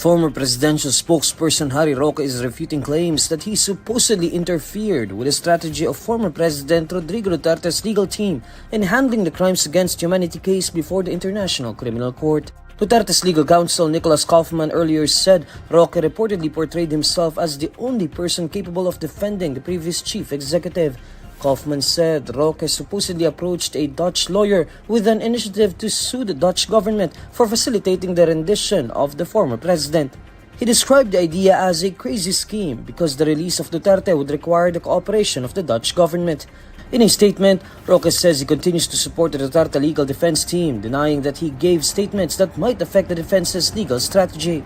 Former presidential spokesperson Harry Roque is refuting claims that he supposedly interfered with the strategy of former President Rodrigo Duterte's legal team in handling the crimes against humanity case before the International Criminal Court. Duterte's legal counsel Nicholas Kaufman earlier said Roque reportedly portrayed himself as the only person capable of defending the previous chief executive. Kaufman said Roque supposedly approached a Dutch lawyer with an initiative to sue the Dutch government for facilitating the rendition of the former president. He described the idea as a crazy scheme because the release of Duterte would require the cooperation of the Dutch government. In a statement, Roque says he continues to support the Duterte legal defense team, denying that he gave statements that might affect the defense's legal strategy.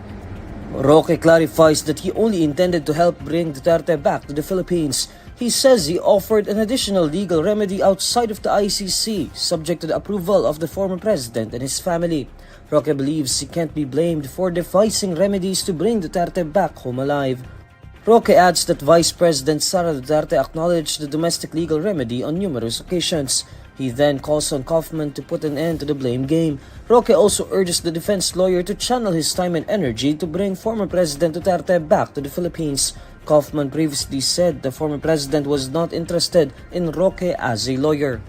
Roque clarifies that he only intended to help bring Duterte back to the Philippines. He says he offered an additional legal remedy outside of the ICC, subject to the approval of the former president and his family. Roque believes he can't be blamed for devising remedies to bring Duterte back home alive. Roque adds that Vice President Sara Duterte acknowledged the domestic legal remedy on numerous occasions. He then calls on Kaufman to put an end to the blame game. Roque also urges the defense lawyer to channel his time and energy to bring former President Duterte back to the Philippines. Kaufman previously said the former president was not interested in Roque as a lawyer.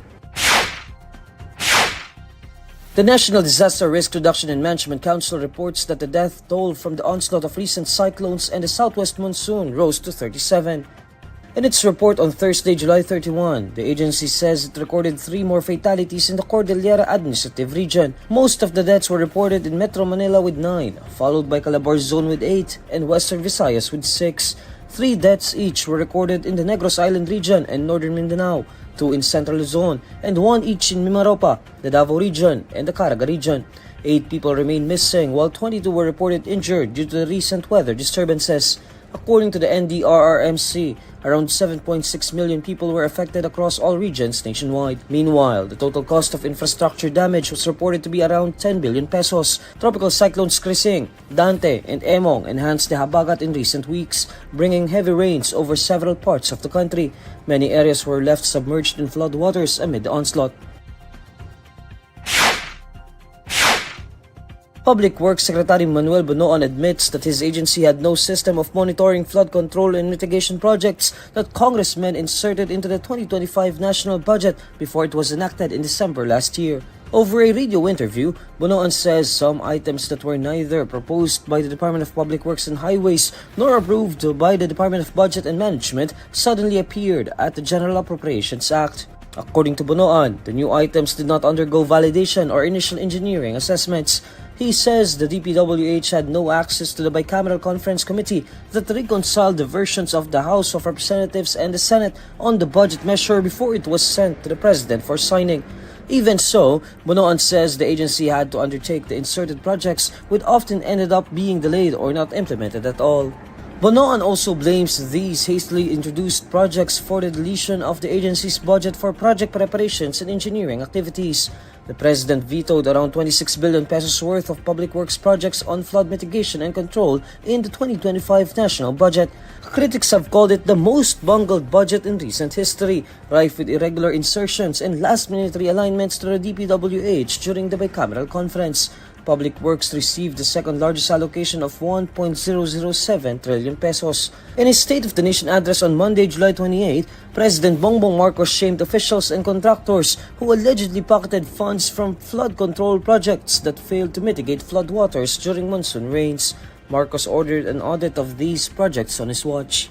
The National Disaster Risk Reduction and Management Council reports that the death toll from the onslaught of recent cyclones and the southwest monsoon rose to 37. In its report on Thursday, July 31, the agency says it recorded 3 more fatalities in the Cordillera Administrative Region. Most of the deaths were reported in Metro Manila with 9, followed by Calabar Zone with 8, and Western Visayas with 6. 3 deaths each were recorded in the Negros Island region and Northern Mindanao, 2 in Central Luzon, and 1 each in Mimaropa, the Davao region, and the Caraga region. 8 people remain missing, while 22 were reported injured due to the recent weather disturbances. According to the NDRRMC, around 7.6 million people were affected across all regions nationwide. Meanwhile, the total cost of infrastructure damage was reported to be around 10 billion pesos. Tropical cyclones Krising, Dante, and Emong enhanced the Habagat in recent weeks, bringing heavy rains over several parts of the country. Many areas were left submerged in floodwaters amid the onslaught. Public Works Secretary Manuel Bonoan admits that his agency had no system of monitoring flood control and mitigation projects that congressmen inserted into the 2025 national budget before it was enacted in December last year. Over a radio interview, Bonoan says some items that were neither proposed by the Department of Public Works and Highways nor approved by the Department of Budget and Management suddenly appeared at the General Appropriations Act. According to Bonoan, the new items did not undergo validation or initial engineering assessments. He says the DPWH had no access to the bicameral conference committee that reconciled the versions of the House of Representatives and the Senate on the budget measure before it was sent to the President for signing. Even so, Bonoan says the agency had to undertake the inserted projects, which often ended up being delayed or not implemented at all. Bonoan also blames these hastily introduced projects for the deletion of the agency's budget for project preparations and engineering activities. The President vetoed around 26 billion pesos worth of public works projects on flood mitigation and control in the 2025 national budget. Critics have called it the most bungled budget in recent history, rife with irregular insertions and last-minute realignments to the DPWH during the bicameral conference. Public Works received the second largest allocation of 1.007 trillion pesos. In his State of the Nation address on Monday, July 28, President Bongbong Marcos shamed officials and contractors who allegedly pocketed funds from flood control projects that failed to mitigate floodwaters during monsoon rains. Marcos ordered an audit of these projects on his watch.